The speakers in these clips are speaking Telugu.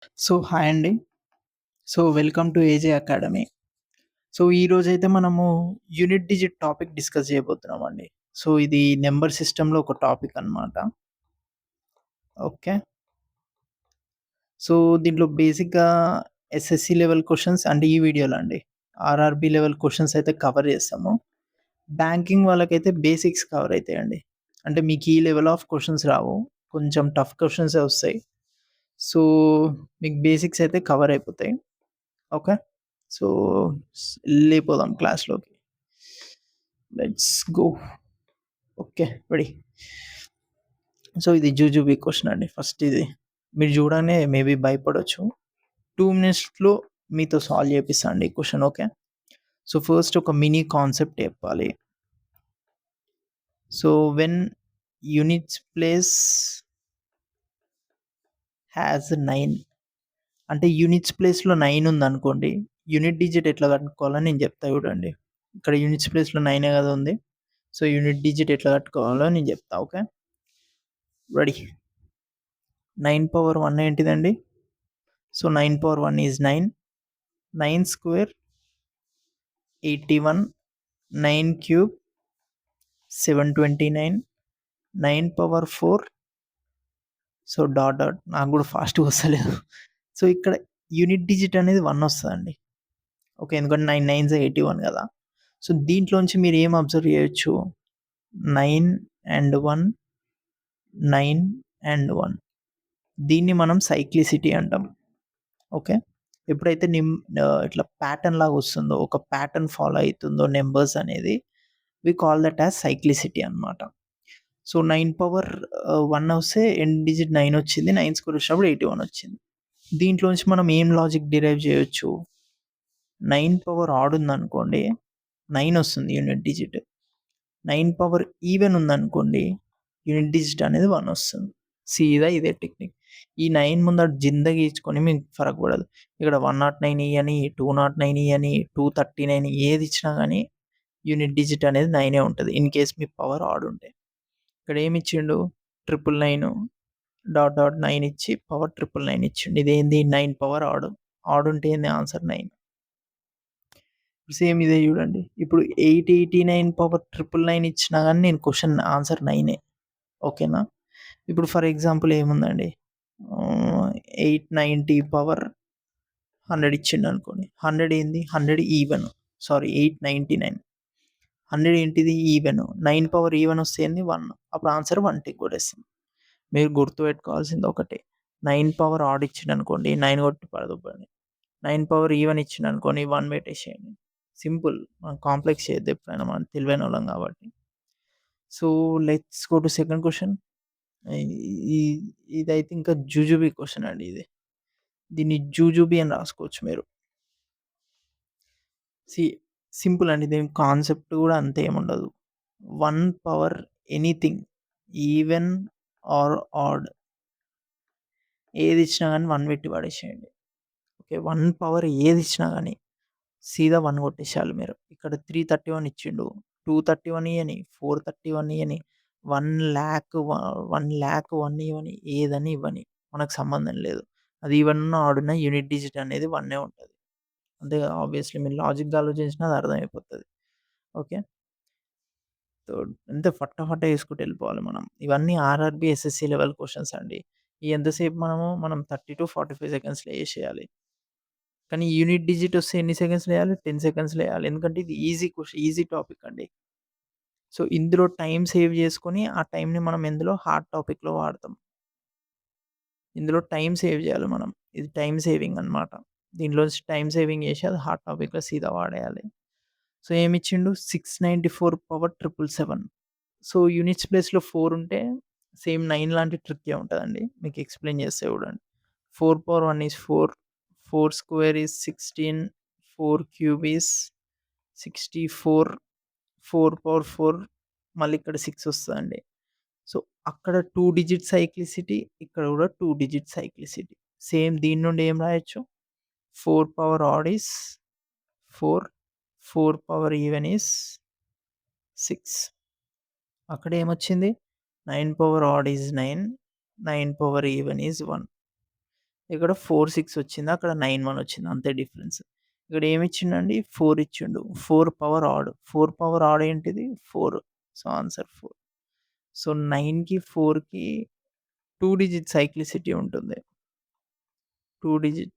హాయ్ అండి. Welcome to ఏజే academy. ఈరోజైతే మనము యూనిట్ డిజిట్ టాపిక్ డిస్కస్ చేయబోతున్నామండి. ఇది నంబర్ సిస్టమ్‌లో ఒక టాపిక్ అన్నమాట. ఓకే. సో, దీంట్లో బేసిక్‌గా ఎస్ఎస్‌సి లెవెల్ క్వెషన్స్ అంటే ఈ వీడియోలో అండి. ఆర్ఆర్‌బీ లెవెల్ క్వెషన్స్ అయితే కవర్ చేస్తాము. బ్యాంకింగ్ వాళ్ళకైతే బేసిక్స్ కవర్ అయితాయండి. అంటే మీకు ఈ లెవెల్ ఆఫ్ క్వెషన్స్ రావు. కొంచెం టఫ్ క్వెషన్సే వస్తాయి. సో, మీకు బేసిక్స్ అయితే కవర్ అయిపోతాయి. ఓకే. సో, వెళ్ళిపోదాం క్లాస్‌లోకి. Let's go. ఓకే. రెడీ. ఇది జూజుబీ క్వెషన్ అండి. ఫస్ట్ ఇది. మీరు చూడగానే మేబీ భయపడొచ్చు. 2 మినిట్స్‌లో మీతో సాల్వ్ చేపిస్తా అండి ఈ క్వెషన్. ఓకే. ఫస్ట్ ఒక మినీ కాన్సెప్ట్ చెప్పాలి. వెన్ యూనిట్స్ ప్లేస్ హాస్ 9 అంటే యూనిట్స్ ప్లేస్‌లో 9 ఉందనుకోండి. యూనిట్ డిజిట్ ఎట్లా కనుక్కోవాలో నేను చెప్తా చూడండి. ఇక్కడ యూనిట్స్ ప్లేస్‌లో 9 కదా ఉంది. యూనిట్ డిజిట్ ఎట్లా కట్టుకోవాలో నేను చెప్తా. ఓకే. రెడీ. 9 పవర్ 1 ఏంటిదండి? 9 power 1 is 9. 9 square 81. 9 cube 729. 9 power 4 dot dot నాకు కూడా ఫాస్ట్‌గా వస్తలేదు. ఇక్కడ యూనిట్ డిజిట్ అనేది 1 వస్తదండి. ఓకే. ఎందుకంటే 9 9 81 కదా! దీంట్లోంచి మీరు ఏం అబ్జర్వ్ చేయొచ్చు? 9 అండ్ 1, 9 అండ్ 1 దీన్ని మనం సైక్లిసిటీ అంటాం. ఓకే. ఎప్పుడైతే ఇట్లా ప్యాటర్న్ లాగా వస్తుందో, ఒక ప్యాటర్న్ ఫాలో అయితుందో నంబర్స్ అనేది we call that as cyclicity అన్నమాట. 9 పవర్ 1 వస్తే ఎండ్ డిజిట్ 9 వచ్చింది. 9 స్క్వేర్ వచ్చినప్పుడు 81 వచ్చింది. దీంట్లోంచి మనం ఏం లాజిక్ డిరైవ్ చేయొచ్చు? 9 పవర్ ఆడ్ ఉందనుకోండి 9 వస్తుంది యూనిట్ డిజిట్. 9 పవర్ ఈవెన్ ఉందనుకోండి యూనిట్ డిజిట్ అనేది 1 వస్తుంది. సీదా ఇదే టెక్నిక్. ఈ 9 ముందర జిందగీ ఇచ్చుకొని మీకు ఫరక్ పడదు. ఇక్కడ 109 ఇయ్యని, 209 ఇయ్యని, 239 ఏది ఇచ్చినా గానీ యూనిట్ డిజిట్ అనేది 9 ఉంటది. In case me power add ఉంటే. ఇక్కడ ఏమి ఇచ్చిండు 999 డాట్ డాట్ 9 ఇచ్చి పవర్ 999 ఇచ్చిండు. ఇదేంది 9 పవర్ ఆడ్. ఆడ్ ఉంటే ఏంది ఆన్సర్ 9. సేమ్ ఇదే చూడండి. ఇప్పుడు 889 పవర్ 999 ఇచ్చినా గానీ నేను క్వెషన్ ఆన్సర్ 9 ఓకేనా? ఇప్పుడు ఫర్ ఎగ్జాంపుల్ ఏముందండి 890 పవర్ 100 ఇచ్చిండనుకోండి. 100 ఏంది? 100 ఈవెన్. సారీ 899. 100 ఏంటిది? ఈవెన్. 9 పవర్ ఈవెన్ వస్తే ఏంది? 1. అప్పుడు ఆన్సర్ 1 టిక్ కొట్టేస్తాం. మీరు గుర్తుపెట్టుకోవాల్సింది ఒకటే. 9 పవర్ ఆడ్ ఇచ్చిండనుకోండి 9 కొట్టి పడదొబ్బండి. 9 పవర్ ఈవెన్ ఇచ్చిండనుకోండి 1 పెట్టేసేయండి. సింపుల్. మనం కాంప్లెక్స్ చేయొద్దు ఎప్పుడైనా మనం తెలివైనోళ్ళం కాబట్టి. Let's go to second question. ఈ ఇదైతే ఇంకా జుజుబీ క్వెషన్ అండి ఇది. దీన్ని జూజుబీ అని రాసుకోవచ్చు మీరు. సీ సింపుల్ అండి. దీని కాన్సెప్ట్ కూడా అంతే ఏముండదు. 1 power anything even or odd ఏదిచ్చినా గానీ 1 పెట్టి పడేసేయండి. ఓకే. 1 పవర్ ఏదిచ్చినా గానీ సీదా 1 కొట్టేసేయాలి మీరు. ఇక్కడ 331 ఇచ్చిండు. 231 ఇయ్యని, 431 ఇయ్యని, 1,00,000 1,00,000 ఇవ్వని, ఏదని ఇవ్వని మనకు సంబంధం లేదు. అది ఈవెన్ ఆడున్న యూనిట్ డిజిట్ అనేది 1 ఉంటది. అంతే కదా! ఆబ్వియస్‌లీ మీరు లాజిక్‌గా ఆలోచించినా అది అర్థమైపోతది. ఓకే. అంతే ఫటాఫట చేసుకుంటూ వెళ్ళిపోవాలి మనం. ఇవన్నీ ఆర్ఆర్‌బీ, ఎస్ఎస్‌సి లెవెల్ క్వెషన్స్ అండి. ఎంతసేపు మనం 30-45 సెకండ్స్‌లో చేసేయాలి. కానీ యూనిట్ డిజిట్ వస్తే ఎన్ని సెకండ్స్‌లో ఎయాలి? 10 సెకండ్స్‌లో ఎయాలి. ఎందుకంటే ఇది ఈజీ టాపిక్ అండి. ఇందులో టైమ్ సేవ్ చేసుకొని, ఆ టైమ్‌ని మనం ఎందులో హార్డ్ టాపిక్‌లో వాడతాం. ఇందులో టైమ్ సేవ్ చేయాలి మనం. ఇది టైమ్ సేవింగ్ అన్నమాట. దీంట్లోంచి టైమ్ సేవింగ్ చేసి అది హార్డ్ టాపిక్‌లో సీదా వాడేయాలి. ఏమిచ్చిండు 694 పవర్ 777. యూనిట్స్ ప్లేస్‌లో 4 ఉంటే సేమ్ 9 లాంటి ట్రిక్కే ఉంటదండి. మీకు ఎక్స్‌ప్లెయిన్ చేస్తా చూడండి. 4 power 1 is 4. 4 square is 16. 4 cube is 64. 4 power 4 మళ్ళీ ఇక్కడ 6 వస్తదండి. సో, అక్కడ 2 డిజిట్ సైక్లిసిటీ, ఇక్కడ కూడా 2 డిజిట్ సైక్లిసిటీ. సేమ్ దీని నుండి ఏం రాయొచ్చు? 4 power add is 4. 4 power even is 6. అక్కడ ఏమొచ్చింది? 9 power add is 9. 9 power even is 1. ఇక్కడ 4, 6 వచ్చింది. అక్కడ 9, 1 వచ్చింది. అంతే డిఫరెన్స్. ఇక్కడ ఏమిచ్చిండండి 4 ఇచ్చిండు. 4 పవర్ ఆడ్. 4 పవర్ ఆడ్ ఏంటిది 4. So, answer 4. సో, 9కి, 4కి 2 డిజిట్ సైక్లిసిటీ ఉంటుంది. 2 డిజిట్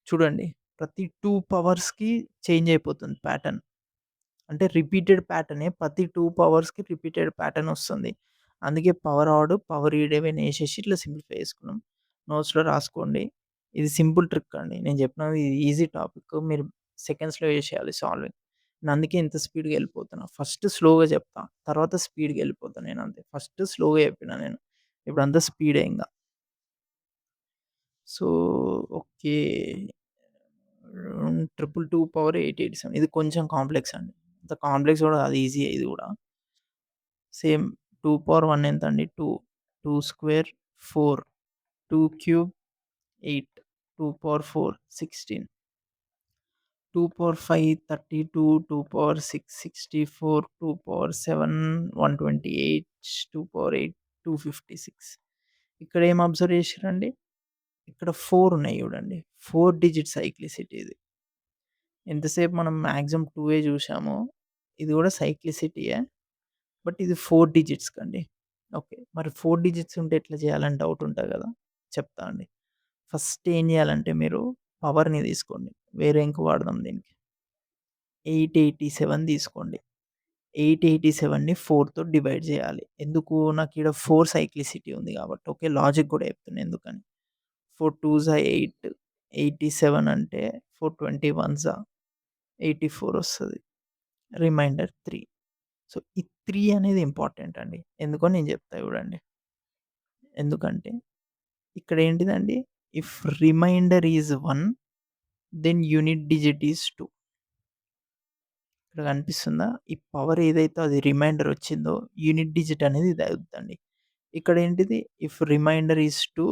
చూడండి. ప్రతి 2 పవర్స్‌కి చేంజ్ అయిపోతుంది ప్యాటర్న్. అంటే రిపీటెడ్ ప్యాటర్నే ప్రతి 2 పవర్స్‌కి రిపీటెడ్ ప్యాటర్న్ వస్తుంది. అందుకే పవర్ ఆడ్, పవర్ ఈవెన్ ఏసేసి ఇట్లా సింప్లిఫై చేసుకున్నాం. నోట్స్‌లో రాసుకోండి. ఇది సింపుల్ ట్రిక్ అండి. నేను చెప్పినది ఈజీ టాపిక్. మీరు సెకండ్స్‌లో చేసేయాలి సాల్వింగ్. నేను అందుకే ఇంత స్పీడ్‌గా ఎళ్ళిపోతున్నా. ఫస్ట్ స్లోగా చెప్తా. తర్వాత స్పీడ్‌గా ఎళ్ళిపోతా నేనంతే. ఫస్ట్ స్లోగా చెప్పినా నేను. ఇప్పుడంతా స్పీడే ఇంగ. So, okay. 222 పవర్ 887 ఇది కొంచెం కాంప్లెక్స్ అండి. అంత కాంప్లెక్స్ కూడా కాదు. ఈజీయే ఇది కూడా. సేమ్ 2 పవర్ 1 ఎంతండి 2. 2 square 4. 2 cube 8. 2 power 4 16. 2 power 5 32. 2 power 6 64. 2 power 7 128. 2 power 8 256. ఇక్కడ ఏం అబ్జర్వ్ చేసిర్రండి? ఇక్కడ 4 ఉన్నాయి చూడండి. 4 డిజిట్ సైక్లిసిటీ ఇది. ఎంతసేపు మనం మాక్సిమం 2 చూసామో ఇది కూడా సైక్లిసిటీయే. బట్ ఇది 4 డిజిట్స్‌కండి. ఓకే. మరి 4 డిజిట్స్ ఉంటే ఎట్లా చేయాలని డౌట్ ఉంటది కదా! చెప్తా అండి. ఫస్ట్ ఏం చేయాలంటే మీరు పవర్‌ని తీసుకోండి. వేరే ఇంక్ వాడదాం దీనికి. 887 తీసుకోండి. 887ని 4తో డివైడ్ చేయాలి. ఎందుకు? నాకీడ 4 సైక్లిసిటీ ఉంది కాబట్టి. ఓకే. లాజిక్ కూడా చెప్తున్నా ఎందుకని. 4 2 8. 87 అంటే 4 21 84 వస్తది. రిమైండర్ 3. సో, ఈ 3 అనేది ఇంపార్టెంట్ అండి. ఎందుకో నేను చెప్తా చూడండి. ఎందుకంటే ఇక్కడ ఏంటిదండి? If remainder is 1 then unit digit is 2. ఇక్కడ కనిపిస్తుందా? ఈ పవర్ ఏదైతే అది రిమైండర్ వచ్చిందో యూనిట్ డిజిట్ అనేది ఇది అవుద్దండి. ఇక్కడ ఏంటిది? If remainder is 2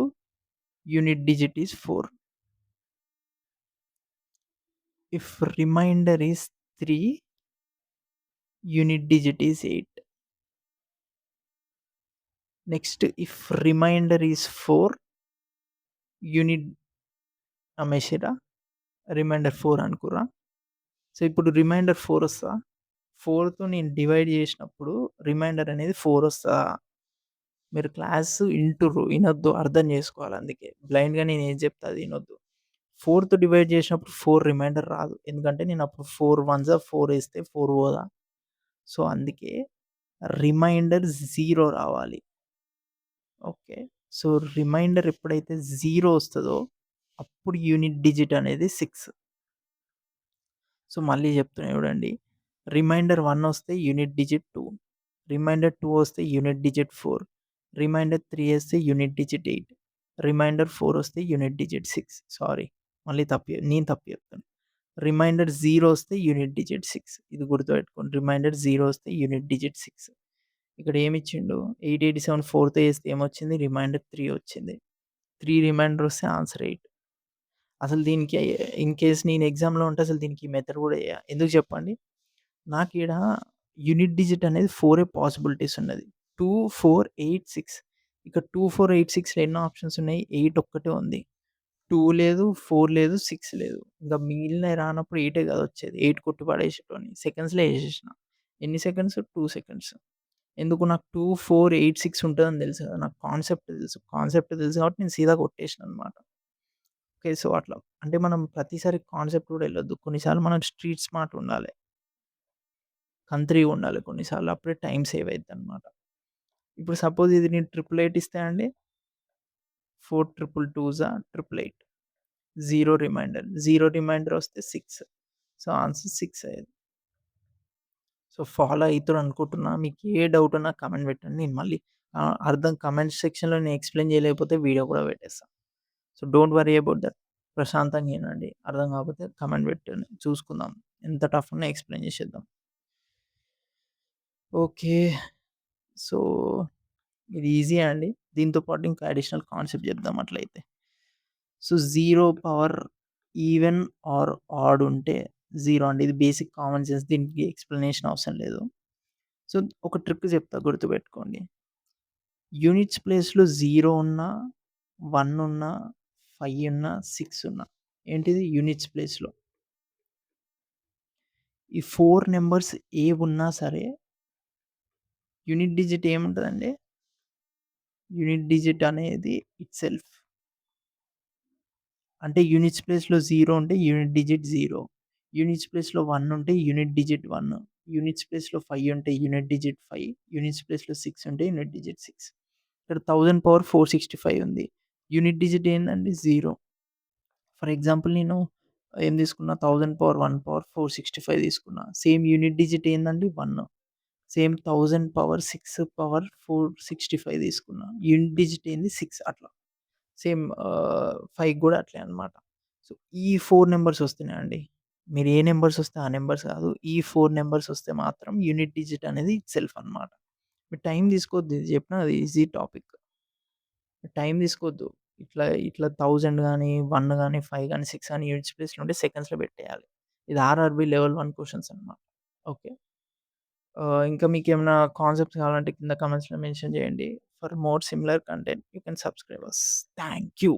unit digit is 4. If remainder is 3 unit digit is 8. Next if remainder is 4 unit నమ్మేసిర్రా? రిమైండర్ 4 అనుకుర్రా? సో, ఇప్పుడు రిమైండర్ 4 వస్తదా? 4తో నేను డివైడ్ చేసినప్పుడు రిమైండర్ అనేది 4 వస్తదా? మీరు క్లాస్ ఇంటుర్రు. ఇనొద్దు. అర్థం చేసుకోవాలి అందుకే. బ్లైండ్‌గా నేను ఏది చెప్తే అది ఇనొద్దు. 4తో డివైడ్ చేసినప్పుడు 4 రిమైండర్ రాదు. ఎందుకంటే నేను అప్పుడు 4 వన్స్ 4 ఏస్తే 4 పోదా? సో, అందుకే రిమైండర్ 0 రావాలి. ఓకే. సో, రిమైండర్ ఎప్పుడైతే 0 వస్తదో అప్పుడు యూనిట్ డిజిట్ అనేది 6. సో, మళ్ళీ చెప్తున్నా చూడండి. రిమైండర్ 1 వస్తే యూనిట్ డిజిట్ 2. రిమైండర్ 2 వస్తే యూనిట్ డిజిట్ 4. రిమైండర్ 3 ఏస్తే యూనిట్ డిజిట్ 8. రిమైండర్ 4 వస్తే యూనిట్ డిజిట్ 6. సారీ. మళ్ళీ నేను తప్పు చెప్తున్నా. రిమైండర్ 0 వస్తే యూనిట్ డిజిట్ 6. ఇది గుర్తుపెట్టుకోండి. రిమైండర్ 0 వస్తే యూనిట్ డిజిట్ 6. ఇక్కడ ఏమిచ్చిండు? 887 4తో ఏస్తే ఏమొచ్చింది? రిమైండర్ 3 వచ్చింది. 3 రిమైండర్ వస్తే ఆన్సర్ 8. అసలు దీనికి ఇన్ కేస్ నేను ఎగ్జామ్‌లో ఉంటే అసలు దీనికి మెథడ్ కూడా ఎందుకు చెప్పండి? నాకీడ యూనిట్ డిజిట్ అనేది 4 పాసిబిలిటీస్ ఉన్నది. 2, 4, 8, 6 ఇక 2, 4, 8, 6లో ఎన్ని ఆప్షన్స్ ఉన్నాయి? 8 ఒక్కటే ఉంది. 2 లేదు, 4 లేదు, 6 లేదు. ఇంక మిగిలినయి రానప్పుడు 8 కదా వచ్చేది. 8 కొట్టి పడేసేటోడిని. సెకండ్స్‌లో ఏసేసిన. ఎన్ని సెకండ్స్? 2 సెకండ్స్. ఎందుకు నాకు 2, 4, 8, 6 ఉంటదని తెలుసు కదా! నాకు కాన్సెప్ట్ తెలుసు. కాన్సెప్ట్ తెలుసు కాబట్టి నేను సీదా కొట్టేసిన అనమాట. ఓకే. సో, అట్లా. అంటే మనం ప్రతిసారి కాన్సెప్ట్ కూడా ఎళ్ళొద్దు. కొన్నిసార్లు మనం స్ట్రీట్ స్మార్ట్ ఉండాలి. కంత్రీగా ఉండాలి కొన్నిసార్లు. అప్పుడే టైమ్ సేవ్ అయిద్దనమాట. ఇప్పుడు సపోజ్ ఇది నేను 888 ఇస్తే అండి 4 ట్రిపుల్ 2 888. 0 రిమైండర్. 0 రిమైండర్ వస్తే 6. సో, ఆన్సర్ 6 అయ్యేది. సో, ఫాలో అయితుర్రు అనుకుంటున్నా. మీకు ఏ డౌట్ ఉన్నా కామెంట్ పెట్టండి. నేను మళ్ళీ అర్థం కామెంట్ సెక్షన్‌లో నేను ఎక్స్‌ప్లెయిన్ చేయలేకపోతే వీడియో కూడా పెట్టేస్తా. So, don't worry about that. ప్రశాంతంగా ఇనండి. అర్థం కాకపోతే కామెంట్ పెట్టండి. చూసుకుందాం. ఎంత టఫ్ ఉన్నా ఎక్స్‌ప్లెయిన్ చేసేద్దాం. ఓకే. సో, ఇది ఈజీయే అండి. దీంతో పాటు ఇంకా అడిషనల్ కాన్సెప్ట్ చెప్దాం అట్లయితే. So, 0 power even or odd ఉంటే 0 అండి. ఇది బేసిక్ కామన్ సెన్స్. దీనికి ఎక్స్‌ప్లనేషన్ అవసరం లేదు. సో, ఒక ట్రిక్ చెప్తా గుర్తుపెట్టుకోండి. యూనిట్స్ ప్లేస్‌లో 0 ఉన్నా, 1 ఉన్నా 5 ఉన్నా, 6 ఉన్నా ఏంటిది యూనిట్స్ ప్లేస్‌లో. ఈ 4 నంబర్స్ ఏవున్నా సరే యూనిట్ డిజిట్ ఏముంటదండి? యూనిట్ డిజిట్ అనేది ఇట్‌సెల్ఫ్. అంటే యూనిట్స్ ప్లేస్‌లో 0 ఉంటే యూనిట్ డిజిట్ 0. యూనిట్స్ ప్లేస్‌లో 1 ఉంటే యూనిట్ డిజిట్ 1. యూనిట్స్ ప్లేస్‌లో 5 ఉంటే యూనిట్ డిజిట్ 5. యూనిట్స్ ప్లేస్‌లో 6 ఉంటే యూనిట్ డిజిట్ 6. ఇక్కడ 1000 పవర్ 465 ఉంది. యూనిట్ డిజిట్ ఏందండి 0. ఫర్ ఎగ్జాంపుల్ నేను ఏం తీసుకున్నా 1000 పవర్ 1 పవర్ 465 తీసుకున్నా. సేమ్ యూనిట్ డిజిట్ ఏందండి 1. సేమ్ 1000 పవర్ 6 పవర్ 465 తీసుకున్నా. యూనిట్ డిజిట్ ఏంది 6 అట్లా. సేమ్ 5 గూడా అట్లే అన్నమాట. సో, ఈ 4 నంబర్స్ వస్తున్నాయండి. మీరు ఏ నంబర్స్ వస్తే ఆ నంబర్స్ కాదు. ఈ 4 నంబర్స్ వస్తే మాత్రం యూనిట్ డిజిట్ అనేది ఇట్‌సెల్ఫ్ అన్నమాట. మీరు టైం తీసుకోవద్దు. ఇది చెప్పినా అది ఈజీ టాపిక్. టైం తీసుకోవద్దు. ఇట్లా 1000 గాని, 1 గాని, 5 గాని, 6 గాని యూనిట్స్ ప్లేస్‌లో ఉంటే సెకండ్స్‌లో పెట్టేయాలి. ఇది ఆర్ఆర్‌బీ లెవెల్ 1 క్వెషన్స్ అన్నమాట. ఓకే. ఇంకా మీకేమైనా కాన్సెప్ట్స్ కావాలంటే కింద కామెంట్స్‌లో మెన్షన్ చేయండి. For more similar content you can subscribe us. Thank you.